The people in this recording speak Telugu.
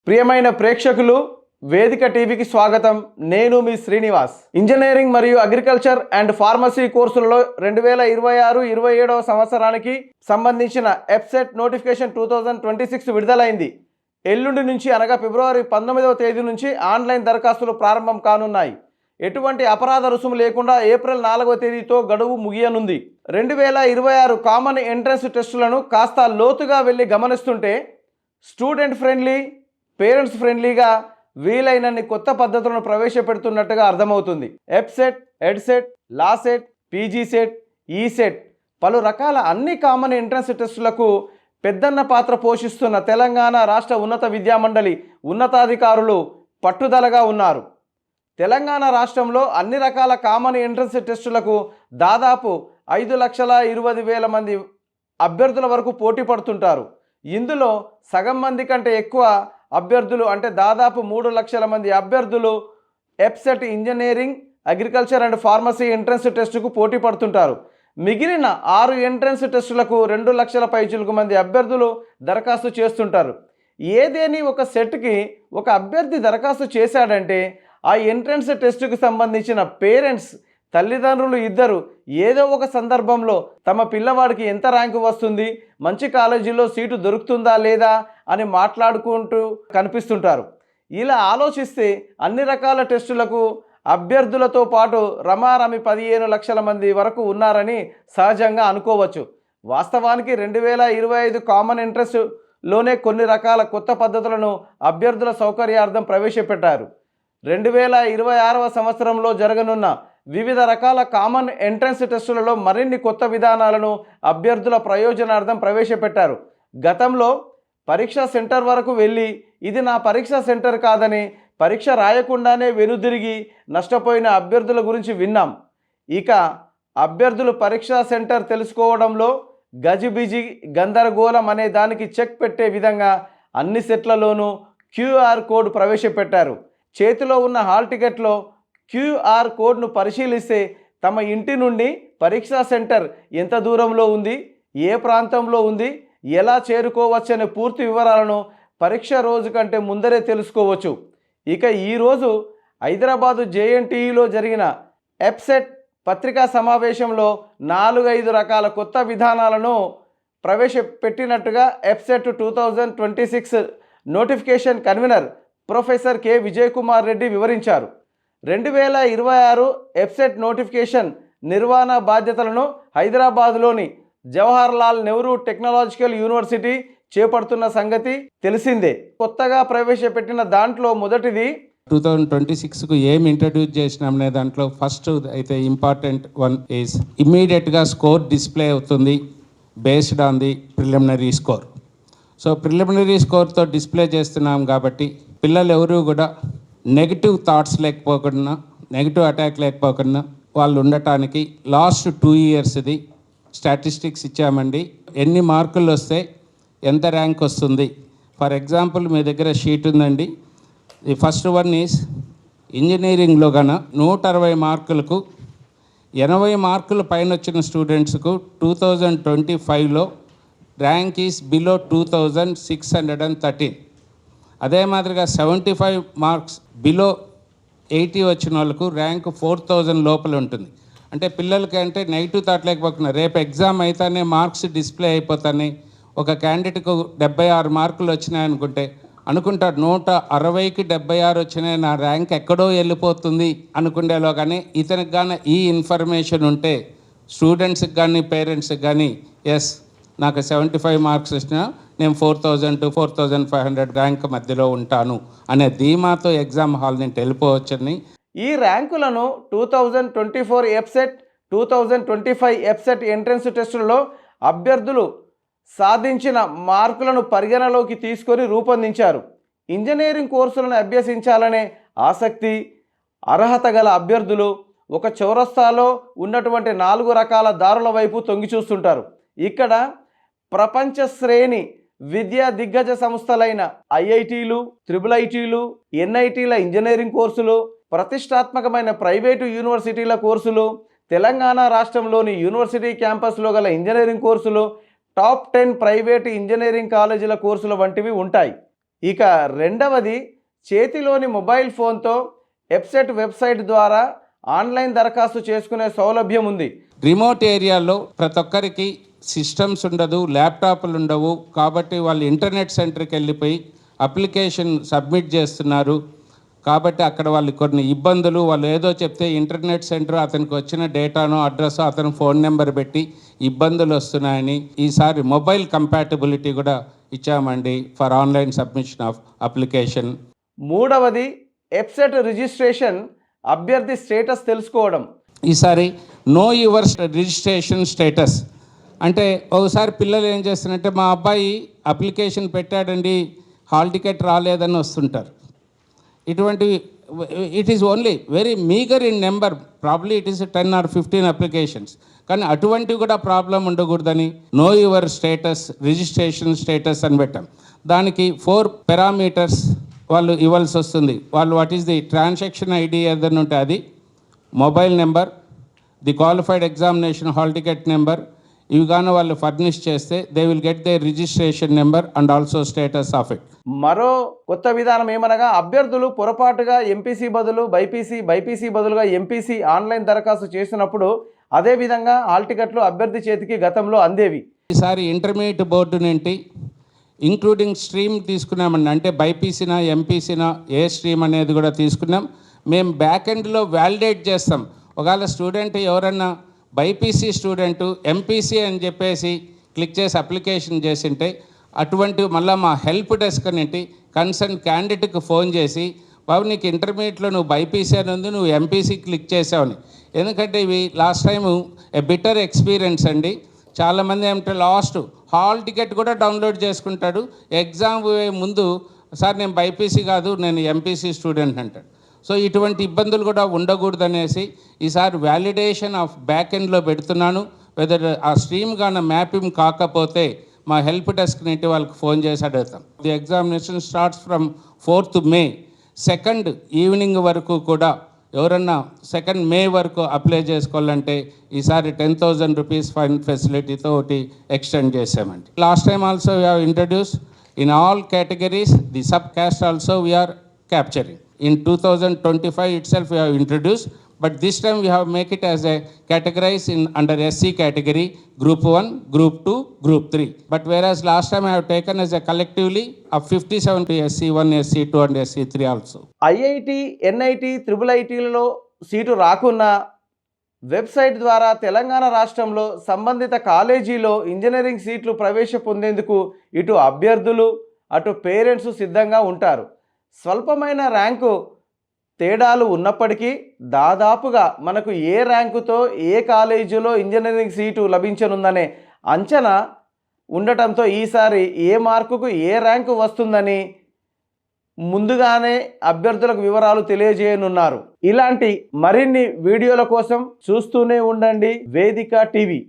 ప్రియమైన ప్రేక్షకులు, వేదిక టీవీకి స్వాగతం. నేను మీ శ్రీనివాస్. ఇంజనీరింగ్ మరియు అగ్రికల్చర్ అండ్ ఫార్మసీ కోర్సులలో 2026-27 సంవత్సరానికి సంబంధించిన ఎఫ్సెట్ నోటిఫికేషన్ 2026 విడుదలైంది. ఎల్లుండి నుంచి అనగా ఫిబ్రవరి 19వ తేదీ నుంచి ఆన్లైన్ దరఖాస్తులు ప్రారంభం కానున్నాయి. ఎటువంటి అపరాధ రుసుము లేకుండా ఏప్రిల్ 4వ తేదీతో గడువు ముగియనుంది. 2026 కామన్ ఎంట్రన్స్ టెస్టులను కాస్త లోతుగా వెళ్ళి గమనిస్తుంటే స్టూడెంట్ ఫ్రెండ్లీ, పేరెంట్స్ ఫ్రెండ్లీగా వీలైనన్ని కొత్త పద్ధతులను ప్రవేశపెడుతున్నట్టుగా అర్థమవుతుంది. ఎఫ్సెట్, ఎడ్సెట్, లాసెట్, పీజీసెట్, ఈసెట్ పలు రకాల అన్ని కామన్ ఎంట్రన్స్ టెస్టులకు పెద్దన్న పాత్ర పోషిస్తున్న తెలంగాణ రాష్ట్ర ఉన్నత విద్యామండలి ఉన్నతాధికారులు పట్టుదలగా ఉన్నారు. తెలంగాణ రాష్ట్రంలో అన్ని రకాల కామన్ ఎంట్రన్స్ టెస్టులకు దాదాపు 5,20,000 మంది అభ్యర్థుల వరకు పోటీ పడుతుంటారు. ఇందులో సగం మంది కంటే ఎక్కువ అభ్యర్థులు అంటే దాదాపు 3 లక్షల మంది అభ్యర్థులు EAPCET engineering, agriculture and pharmacy entrance టెస్టుకు పోటీ పడుతుంటారు. మిగిలిన 6 ఎంట్రన్స్ టెస్టులకు 2 లక్షల పైచిలకు మంది అభ్యర్థులు దరఖాస్తు చేస్తుంటారు. ఏదేని ఒక సెట్కి ఒక అభ్యర్థి దరఖాస్తు చేశాడంటే ఆ ఎంట్రన్స్ టెస్టుకు సంబంధించిన పేరెంట్స్, తల్లిదండ్రులు ఇద్దరు ఏదో ఒక సందర్భంలో తమ పిల్లవాడికి ఎంత ర్యాంకు వస్తుంది, మంచి కాలేజీలో సీటు దొరుకుతుందా లేదా అని మాట్లాడుకుంటూ కనిపిస్తుంటారు. ఇలా ఆలోచిస్తే అన్ని రకాల టెస్టులకు అభ్యర్థులతో పాటు రమారమి 15 లక్షల మంది వరకు ఉన్నారని సహజంగా అనుకోవచ్చు. వాస్తవానికి 2025 కామన్ ఎంట్రన్స్లోనే కొన్ని రకాల కొత్త పద్ధతులను అభ్యర్థుల సౌకర్యార్థం ప్రవేశపెట్టారు. 2026వ సంవత్సరంలో జరగనున్న వివిధ రకాల కామన్ ఎంట్రన్స్ టెస్టులలో మరిన్ని కొత్త విధానాలను అభ్యర్థుల ప్రయోజనార్థం ప్రవేశపెట్టారు. గతంలో పరీక్షా సెంటర్ వరకు వెళ్ళి ఇది నా పరీక్షా సెంటర్ కాదని పరీక్ష రాయకుండానే వెనుదిరిగి నష్టపోయిన అభ్యర్థుల గురించి విన్నాం. ఇక అభ్యర్థులు పరీక్షా సెంటర్ తెలుసుకోవడంలో గజిబిజి గందరగోళం అనే దానికి చెక్ పెట్టే విధంగా అన్ని సెట్లలోనూ క్యూఆర్ కోడ్ ప్రవేశపెట్టారు. చేతిలో ఉన్న హాల్ టికెట్లో క్యూఆర్ కోడ్ను పరిశీలిస్తే తమ ఇంటి నుండి పరీక్షా సెంటర్ ఎంత దూరంలో ఉంది, ఏ ప్రాంతంలో ఉంది, ఎలా చేరుకోవచ్చనే పూర్తి వివరాలను పరీక్ష రోజు కంటే ముందరే తెలుసుకోవచ్చు. ఇక ఈరోజు హైదరాబాదు జేఎన్టీయూలో జరిగిన ఎఫ్సెట్ పత్రికా సమావేశంలో 4-5 రకాల కొత్త విధానాలను ప్రవేశపెట్టినట్టుగా ఎఫ్సెట్ 2026 notification convener professor K Vijay Kumar Reddy వివరించారు. 2026 ఎఫ్సెట్ నోటిఫికేషన్ నిర్వహణ బాధ్యతలను హైదరాబాద్లోని జవహర్లాల్ నెహ్రూ టెక్నాలజికల్ యూనివర్సిటీ చేపడుతున్న సంగతి తెలిసిందే. కొత్తగా ప్రవేశపెట్టిన దాంట్లో మొదటిది 2026కు ఏం ఇంట్రడ్యూస్ చేసినామనే దాంట్లో ఫస్ట్ అయితే ఇంపార్టెంట్ వన్ ఈజ్ ఇమ్మీడియట్గా స్కోర్ డిస్ప్లే అవుతుంది based on the preliminary score. So preliminary స్కోర్తో డిస్ప్లే చేస్తున్నాం కాబట్టి పిల్లలు ఎవరు కూడా నెగిటివ్ థాట్స్ లేకపోకుండా, నెగిటివ్ అటాక్ లేకపోకుండా వాళ్ళు ఉండటానికి లాస్ట్ 2 ఇయర్స్ది స్టాటిస్టిక్స్ ఇచ్చామండి. ఎన్ని మార్కులు వస్తే ఎంత ర్యాంక్ వస్తుంది. ఫర్ ఎగ్జాంపుల్ మీ దగ్గర షీట్ ఉందండి. ది ఫస్ట్ వన్ ఈజ్ ఇంజనీరింగ్లో కన్నా 160 మార్కులకు 80 మార్కులు పైన వచ్చిన స్టూడెంట్స్కు 2025లో ర్యాంక్ ఈజ్ బిలో 2613. అదే మాదిరిగా 75 మార్క్స్ బిలో 80 వచ్చిన వాళ్ళకు ర్యాంక్ 4000 లోపల ఉంటుంది. అంటే పిల్లలకి అంటే నెగిటివ్ థాట్ లేకపోకుండా రేపు ఎగ్జామ్ అయితేనే మార్క్స్ డిస్ప్లే అయిపోతాయి. ఒక క్యాండిడేట్కు 76 మార్కులు వచ్చినాయనుకుంటే అనుకుంటాడు 160కి 76 వచ్చినాయి, నా ర్యాంక్ ఎక్కడో వెళ్ళిపోతుంది అనుకునేలో. కానీ ఇతనికి కానీ ఈ ఇన్ఫర్మేషన్ ఉంటే స్టూడెంట్స్కి కానీ పేరెంట్స్కి కానీ ఎస్ నాకు 75 మార్క్స్ వచ్చినా నేను 4000 to 4500 ర్యాంక్ మధ్యలో ఉంటాను అనే ధీమాతో ఎగ్జామ్ హాల్ నుంచి వెళ్ళిపోవచ్చని ఈ ర్యాంకులను 2024 ఎఫ్సెట్, 2025 ఎఫ్సెట్ ఎంట్రన్స్ టెస్టులలో అభ్యర్థులు సాధించిన మార్కులను పరిగణలోకి తీసుకొని రూపొందించారు. ఇంజనీరింగ్ కోర్సులను అభ్యసించాలనే ఆసక్తి, అర్హత గల అభ్యర్థులు ఒక చౌరస్తాలో ఉన్నటువంటి 4 రకాల దారుల వైపు తొంగి చూస్తుంటారు. ఇక్కడ ప్రపంచ శ్రేణి విద్యా దిగ్గజ సంస్థలైన ఐఐటీలు, ట్రిపుల్ ఎన్ఐటీల ఇంజనీరింగ్ కోర్సులు, ప్రతిష్టాత్మకమైన ప్రైవేటు యూనివర్సిటీల కోర్సులు, తెలంగాణ రాష్ట్రంలోని యూనివర్సిటీ క్యాంపస్లో గల ఇంజనీరింగ్ కోర్సులు, టాప్ 10 ప్రైవేటు ఇంజనీరింగ్ కాలేజీల కోర్సుల వంటివి ఉంటాయి. ఇక రెండవది, చేతిలోని మొబైల్ ఫోన్తో ఎప్సెట్ వెబ్సైట్ ద్వారా ఆన్లైన్ దరఖాస్తు చేసుకునే సౌలభ్యం ఉంది. రిమోట్ ఏరియాలో ప్రతి ఒక్కరికి సిస్టమ్స్ ఉండదు, ల్యాప్టాప్లు ఉండవు. కాబట్టి వాళ్ళు ఇంటర్నెట్ సెంటర్కి వెళ్ళిపోయి అప్లికేషన్ సబ్మిట్ చేస్తున్నారు. కాబట్టి అక్కడ వాళ్ళు కొన్ని ఇబ్బందులు, వాళ్ళు ఏదో చెప్తే ఇంటర్నెట్ సెంటర్ అతనికి వచ్చిన డేటానో అడ్రస్ అతను ఫోన్ నెంబర్ పెట్టి ఇబ్బందులు వస్తున్నాయని ఈసారి మొబైల్ కంపాటబిలిటీ కూడా ఇచ్చామండి for online submission of application. మూడవది, ఎప్సెట్ రిజిస్ట్రేషన్ అభ్యర్థి స్టేటస్ తెలుసుకోవడం. ఈసారి నో యువర్ రిజిస్ట్రేషన్ స్టేటస్ అంటే ఒకసారి పిల్లలు ఏం చేస్తారంటే మా అబ్బాయి అప్లికేషన్ పెట్టాడండి హాల్ టికెట్ రాలేదని వస్తుంటారు. ఇటువంటివి it is only very meagre in number, probably it is 10 or 15 applications. కానీ అటువంటివి కూడా ప్రాబ్లం ఉండకూడదని know your status registration status అని పెట్టాం. దానికి 4 పారామీటర్స్ వాళ్ళు ఇవ్వాల్సి వస్తుంది. వాళ్ళు what is the transaction ID ఏదైనా ఉంటే అది, mobile number, the qualified examination hall ticket number, ఇవి కానీ వాళ్ళు ఫర్నిష్ చేస్తే they will get they registration number and also status of it. మరో కొత్త విధానం ఏమనగా, అభ్యర్థులు పొరపాటుగా ఎంపీసీ బదులు బైపీసీ బదులుగా ఎంపీసీ ఆన్లైన్ దరఖాస్తు చేసినప్పుడు అదేవిధంగా హాల్ టికెట్లు అభ్యర్థి చేతికి గతంలో అందేవి. ఈసారి ఇంటర్మీడియట్ బోర్డు నుండి ఇంక్లూడింగ్ స్ట్రీమ్ తీసుకున్నామండి. అంటే బైపీసీనా ఎంపీసీనా ఏ స్ట్రీమ్ అనేది కూడా తీసుకున్నాం. మేము బ్యాక్ ఎండ్లో వ్యాలిడేట్ చేస్తాం. ఒకవేళ స్టూడెంట్ ఎవరన్నా బైపీసీ స్టూడెంటు ఎంపీసీ అని చెప్పేసి క్లిక్ చేసి అప్లికేషన్ చేసింటే అటువంటి మళ్ళీ మా హెల్ప్ డెస్క్ అనేటి కన్సర్న్ క్యాండిడేట్కి ఫోన్ చేసి, బాబు నీకు ఇంటర్మీడియట్లో నువ్వు బైపీసీ అని ఉంది, నువ్వు ఎంపీసీ క్లిక్ చేసావని. ఎందుకంటే ఇవి లాస్ట్ టైము ఏ బిటర్ ఎక్స్పీరియన్స్ అండి. చాలామంది ఏమంటే లాస్ట్ హాల్ టికెట్ కూడా డౌన్లోడ్ చేసుకుంటాడు, ఎగ్జామ్ ముందు సార్ నేను బైపీసీ కాదు నేను ఎంపీసీ స్టూడెంట్ అంటాడు. సో ఇటువంటి ఇబ్బందులు కూడా ఉండకూడదనేసి ఈసారి వ్యాలిడేషన్ ఆఫ్ బ్యాక్ ఎండ్లో పెడుతున్నాను. వెదర్ ఆ స్ట్రీమ్ కానీ మ్యాపింగ్ కాకపోతే మా హెల్ప్ డెస్క్ నుండి వాళ్ళకి ఫోన్ చేసి అడుగుతాం. The examination starts from 4th May. 2nd evening వరకు కూడా ఎవరన్నా 2nd May వరకు అప్లై చేసుకోవాలంటే ఈసారి 10,000 రూపీస్ ఫైన్ ఫెసిలిటీతో ఒకటి ఎక్స్టెండ్ చేసామండి. Last time also we have introduce in all categories the sub caste also we are capturing. In 2025 itself we have introduced, but this time we have make it as a categorized in under SC category, Group 1, Group 2, Group 3. But whereas last time I have taken as a collectively of 57 to SC1, SC2 and SC3 also. IIT, NIT, IIITలలో సీటు రాకున్నా వెబ్సైట్ ద్వారా తెలంగాణ రాష్ట్రంలో సంబంధిత కాలేజీలో ఇంజనీరింగ్ సీట్లు ప్రవేశ పొందేందుకు ఇటు అభ్యర్థులు అటు పేరెంట్స్ సిద్ధంగా ఉంటారు. స్వల్పమైన ర్యాంకు తేడాలు ఉన్నప్పటికీ దాదాపుగా మనకు ఏ ర్యాంకుతో ఏ కాలేజీలో ఇంజనీరింగ్ సీటు లభించనుందనే అంచనా ఉండటంతో ఈసారి ఏ మార్కుకు ఏ ర్యాంకు వస్తుందని ముందుగానే అభ్యర్థులకు వివరాలు తెలియజేయనున్నారు. ఇలాంటి మరిన్ని వీడియోల కోసం చూస్తూనే ఉండండి వేదిక టీవీ.